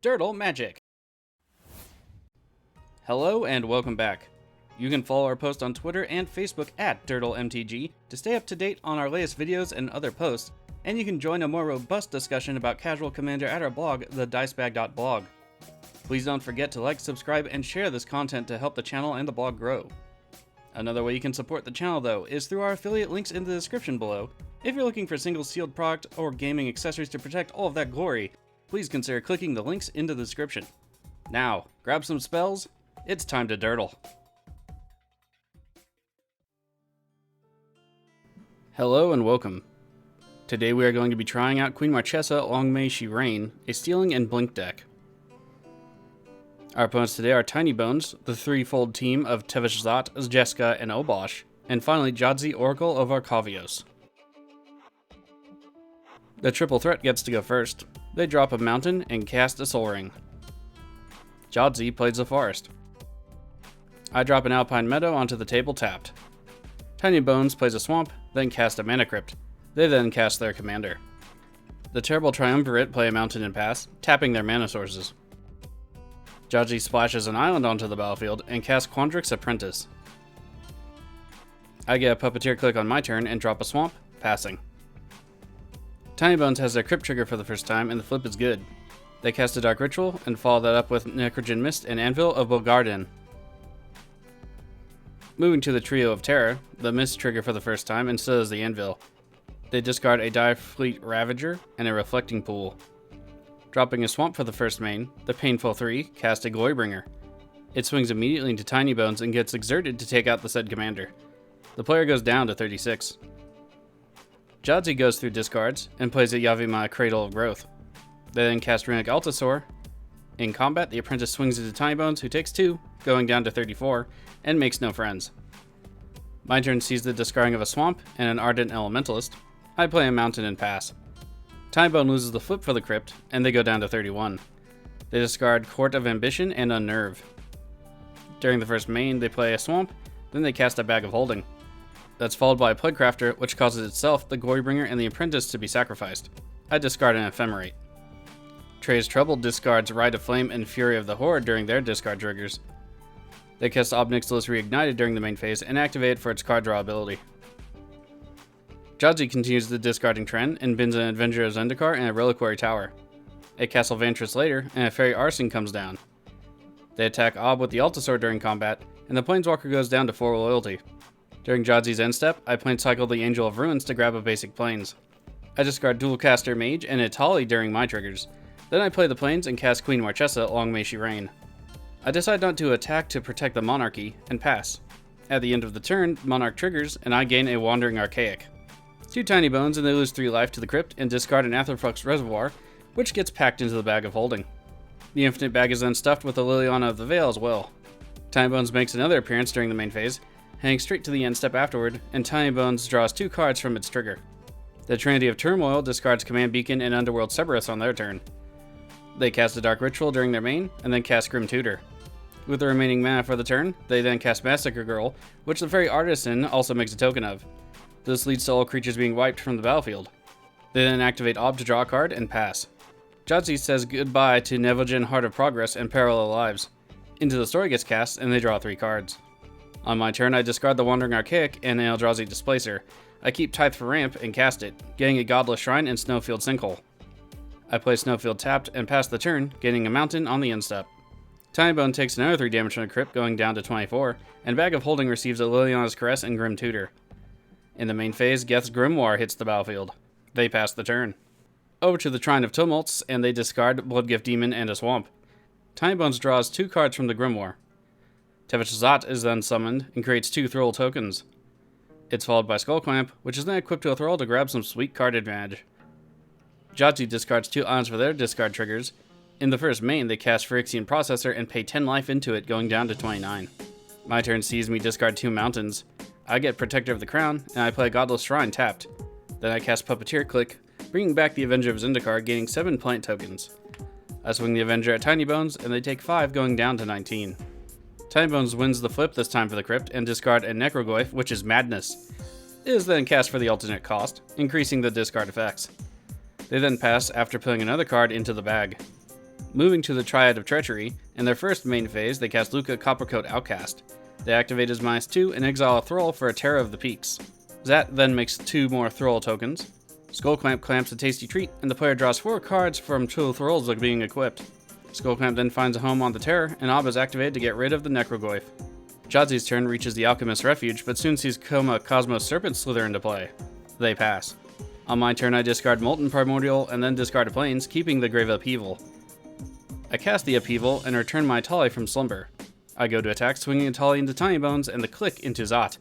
Dirtle Magic. Hello and welcome back. You can follow our post on Twitter and Facebook at DirtleMTG to stay up to date on our latest videos and other posts, and you can join a more robust discussion about Casual Commander at our blog, TheDiceBag.blog. Please don't forget to like, subscribe, and share this content to help the channel and the blog grow. Another way you can support the channel, though, is through our affiliate links in the description below. If you're looking for single sealed product or gaming accessories to protect all of that glory, please consider clicking the links in the description. Now, grab some spells, it's time to dirtle. Hello and welcome. Today we are going to be trying out Queen Marchesa, Long May She Reign, a Stealing and Blink deck. Our opponents today are Tinybones, the threefold team of Tevesh, Jeska, and Obosh, and finally Jadzi, Oracle of Arcavios. The triple threat gets to go first. They drop a mountain and cast a Soul Ring. Jadzi plays a forest. I drop an Alpine Meadow onto the table tapped. Tinybones plays a swamp, then cast a Mana Crypt. They then cast their commander. The Terrible Triumvirate play a mountain and pass, tapping their mana sources. Jadzi splashes an island onto the battlefield and casts Quandrix Apprentice. I get a Puppeteer click on my turn and drop a swamp, passing. Tinybones has their Crypt trigger for the first time and the flip is good. They cast a Dark Ritual and follow that up with Necrogen Mist and Anvil of Bogarden. Moving to the Trio of Terror, the Mist trigger for the first time and so does the Anvil. They discard a Direfleet Ravager and a Reflecting Pool. Dropping a swamp for the first main, the Painful 3 cast a Glorybringer. It swings immediately into Tinybones and gets exerted to take out the said commander. The player goes down to 36. Jadzi goes through discards and plays a Yavimaya Cradle of Growth. They then cast Runic Altasaur. In combat, the apprentice swings into Tinybones, who takes 2, going down to 34, and makes no friends. My turn sees the discarding of a swamp and an Ardent Elementalist. I play a mountain and pass. Tinybone loses the flip for the Crypt, and they go down to 31. They discard Court of Ambition and Unnerve. During the first main, they play a swamp, then they cast a Bag of Holding. That's followed by a Plaguecrafter, which causes itself, the Glorybringer, and the Apprentice to be sacrificed. I discard an Ephemerate. Trey's Trouble discards Rite of Flame and Fury of the Horde during their discard triggers. They cast Ob Nixilis Reignited during the main phase and activate it for its card draw ability. Jadzi continues the discarding trend and bins an Avenger of Zendikar and a Reliquary Tower. A Castle Vantress later, and a Fairy Arson comes down. They attack Ob with the Altasaur during combat, and the Planeswalker goes down to 4 loyalty. During Jadzi's end step, I planescycle the Angel of Ruins to grab a basic planes. I discard Dualcaster Mage and Itali during my triggers. Then I play the planes and cast Queen Marchesa, Long May She Reign. I decide not to attack to protect the Monarchy, and pass. At the end of the turn, Monarch triggers, and I gain a Wandering Archaic. 2 Tinybones and they lose 3 life to the Crypt and discard an Aetherflux Reservoir, which gets packed into the Bag of Holding. The Infinite Bag is then stuffed with the Liliana of the Veil as well. Tinybones makes another appearance during the main phase, heading straight to the end step afterward, and Tinybones draws 2 cards from its trigger. The Trinity of Turmoil discards Command Beacon and Underworld Cerberus on their turn. They cast a Dark Ritual during their main, and then cast Grim Tutor. With the remaining mana for the turn, they then cast Massacre Girl, which the Fairy Artisan also makes a token of. This leads to all creatures being wiped from the battlefield. They then activate Ob to draw a card and pass. Jadzi says goodbye to Nevogen, Heart of Progress, and Parallel Lives. Into the Story gets cast, and they draw 3 cards. On my turn, I discard the Wandering Archaic and an Eldrazi Displacer. I keep Tithe for ramp and cast it, getting a Godless Shrine and Snowfield Sinkhole. I play Snowfield tapped and pass the turn, gaining a mountain on the end step. Tinybone takes another 3 damage from the Crypt, going down to 24, and Bag of Holding receives a Liliana's Caress and Grim Tutor. In the main phase, Geth's Grimoire hits the battlefield. They pass the turn. Over to the Trine of Tumults, and they discard Bloodgift Demon and a Swamp. Tinybones draws 2 cards from the Grimoire. Tevesh is then summoned and creates 2 Thrall tokens. It's followed by Skullclamp, which is then equipped to a Thrall to grab some sweet card advantage. Jadzi discards 2 islands for their discard triggers. In the first main, they cast Phyrexian Processor and pay 10 life into it, going down to 29. My turn sees me discard 2 mountains. I get Protector of the Crown, and I play Godless Shrine tapped. Then I cast Puppeteer click, bringing back the Avenger of Zendikar, gaining 7 plant tokens. I swing the Avenger at Tinybones, and they take 5, going down to 19. Tinybones wins the flip this time for the Crypt, and discard a Necrogoyf, which is Madness. It is then cast for the alternate cost, increasing the discard effects. They then pass after putting another card into the bag. Moving to the Triad of Treachery, in their first main phase, they cast Luca Coppercoat Outcast. They activate his -2 and exile a Thrall for a Terror of the Peaks. Zat then makes 2 more Thrall tokens. Skullclamp clamps a tasty treat, and the player draws 4 cards from 2 Thralls being equipped. Skullclamp then finds a home on the Terror, and Ob is activated to get rid of the Necrogoyf. Jadzi's turn reaches the Alchemist's Refuge, but soon sees Coma Cosmos Serpent slither into play. They pass. On my turn, I discard Molten Primordial and then discard a Plains, keeping the Grave Upheaval. I cast the Upheaval and return my Atali from Slumber. I go to attack, swinging Atali into Tinybones and the Click into Zot.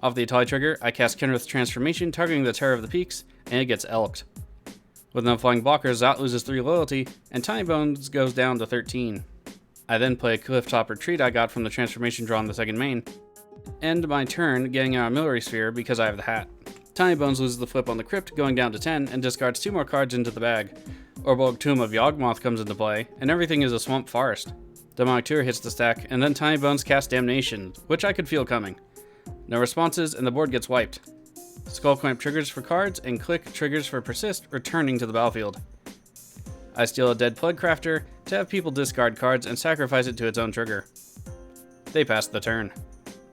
Off the Atali trigger, I cast Kenrith's Transformation, targeting the Terror of the Peaks, and it gets elked. With no flying blockers, Zot loses 3 loyalty, and Tinybones goes down to 13. I then play a Clifftop Retreat I got from the transformation draw in the second main. End my turn getting an Armillary Sphere because I have the hat. Tinybones loses the flip on the Crypt, going down to 10, and discards 2 more cards into the bag. Orbolg Tomb of Yawgmoth comes into play, and everything is a Swamp Forest. Demonic Tour hits the stack, and then Tinybones casts Damnation, which I could feel coming. No responses, and the board gets wiped. Skullclamp triggers for cards, and Click triggers for Persist, returning to the battlefield. I steal a Dead Plugcrafter to have people discard cards and sacrifice it to its own trigger. They pass the turn.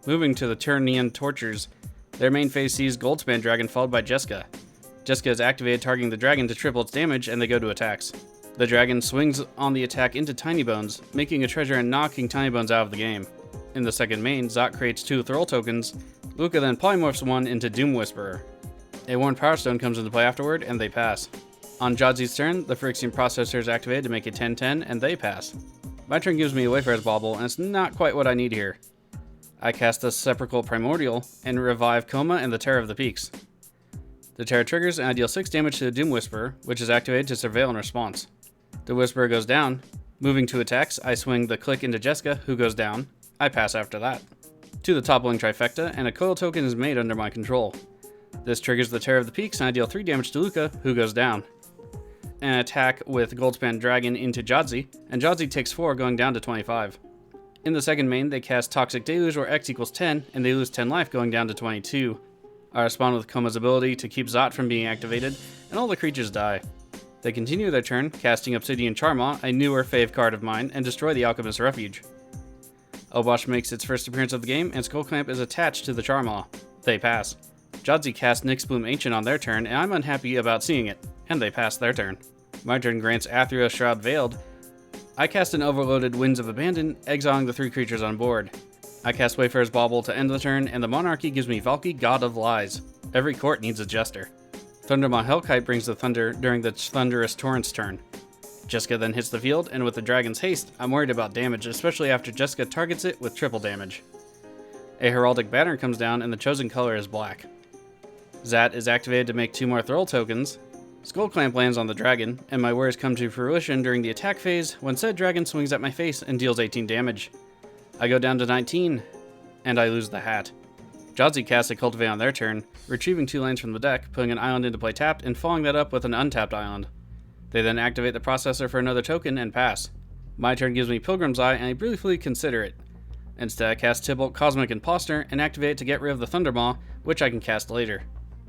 Moving to the Turnian Tortures, their main phase sees Goldspan Dragon followed by Jeska. Jeska is activated, targeting the dragon to triple its damage, and they go to attacks. The dragon swings on the attack into Tinybones, making a treasure and knocking Tinybones out of the game. In the second main, Zot creates 2 Thrall tokens. Luca then polymorphs 1 into Doom Whisperer. A Worn Power Stone comes into play afterward, and they pass. On Jadzi's turn, the Phyrexian Processor is activated to make it 10-10, and they pass. My turn gives me a Wayfarer's Bauble, and it's not quite what I need here. I cast a Sepulchral Primordial, and revive Coma and the Terror of the Peaks. The Terror triggers, and I deal 6 damage to the Doom Whisperer, which is activated to Surveil in response. The Whisperer goes down. Moving to attacks, I swing the Click into Jeska, who goes down. I pass after that. To the toppling Trifecta, and a Coil token is made under my control. This triggers the Terror of the Peaks, and I deal 3 damage to Luca, who goes down. An attack with Goldspan Dragon into Jadzi, and Jadzi takes 4, going down to 25. In the second main, they cast Toxic Deluge where X equals 10, and they lose 10 life, going down to 22. I respond with Coma's ability to keep Zot from being activated, and all the creatures die. They continue their turn, casting Obsidian Charmaw, a newer fave card of mine, and destroy the Alchemist's Refuge. Obosh makes its first appearance of the game, and Skullclamp is attached to the Charmaw. They pass. Jadzi casts Nyxbloom Ancient on their turn, and I'm unhappy about seeing it, and they pass their turn. My turn grants Athreos Shroud Veiled. I cast an overloaded Winds of Abandon, exiling the 3 creatures on board. I cast Wayfarer's Bauble to end the turn, and the Monarchy gives me Valky, God of Lies. Every court needs a Jester. Thundermaw Hellkite brings the thunder during the Thunderous Torrent's turn. Jeska then hits the field, and with the Dragon's Haste, I'm worried about damage, especially after Jeska targets it with triple damage. A Heraldic Banner comes down, and the chosen color is black. Zat is activated to make 2 more Thrall tokens. Skullclamp lands on the dragon, and my worries come to fruition during the attack phase when said dragon swings at my face and deals 18 damage. I go down to 19, and I lose the hat. Jadzi casts a Cultivate on their turn, retrieving 2 lands from the deck, putting an island into play tapped, and following that up with an untapped island. They then activate the Processor for another token and pass. My turn gives me Pilgrim's Eye, and I briefly consider it. Instead, I cast Tybalt Cosmic Imposter and activate it to get rid of the Thundermaw, which I can cast later.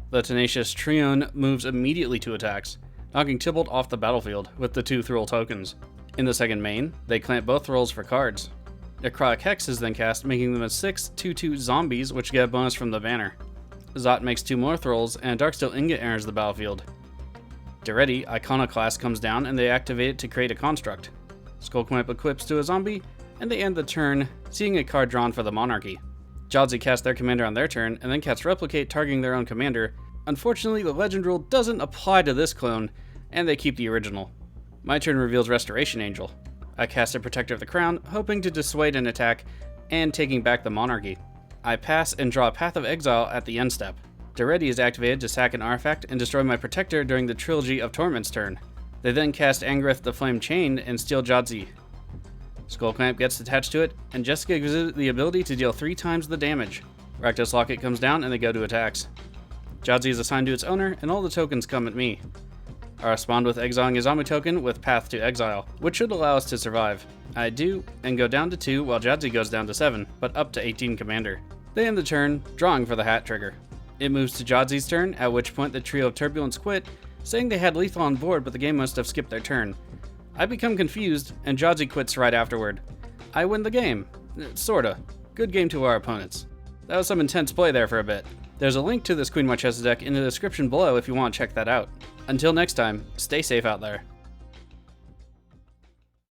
The Tenacious Trion moves immediately to attacks, knocking Tybalt off the battlefield with the 2 Thrall tokens. In the second main, they clamp both Thralls for cards. Necrotic Hex is then cast, making them a 6/2/2 zombies, which get a bonus from the banner. Zot makes 2 more Thralls, and a Darksteel Ingot enters the battlefield. Deretti, Iconoclast, comes down, and they activate it to create a construct. Skullclamp equips to a zombie, and they end the turn, seeing a card drawn for the Monarchy. Jadzi casts their commander on their turn, and then casts Replicate, targeting their own commander. Unfortunately, the legend rule doesn't apply to this clone, and they keep the original. My turn reveals Restoration Angel. I cast a Protector of the Crown, hoping to dissuade an attack, and taking back the Monarchy. I pass and draw a Path of Exile at the end step. Deretti is activated to sack an artifact and destroy my Protector during the Trilogy of Torment's turn. They then cast Angrith the Flame Chain and steal Jadzi. Skullclamp gets attached to it, and Jeska gives it the ability to deal 3 times the damage. Rakdos Locket comes down, and they go to attacks. Jadzi is assigned to its owner, and all the tokens come at me. I respond with exiling a zombie token with Path to Exile, which should allow us to survive. I do, and go down to 2, while Jadzi goes down to 7, but up to 18 commander. They end the turn, drawing for the hat trigger. It moves to Jadzi's turn, at which point the Trio of Turbulence quit, saying they had lethal on board, but the game must have skipped their turn. I become confused, and Jadzi quits right afterward. I win the game. Sorta. Good game to our opponents. That was some intense play there for a bit. There's a link to this Queen Marchesa deck in the description below if you want to check that out. Until next time, stay safe out there.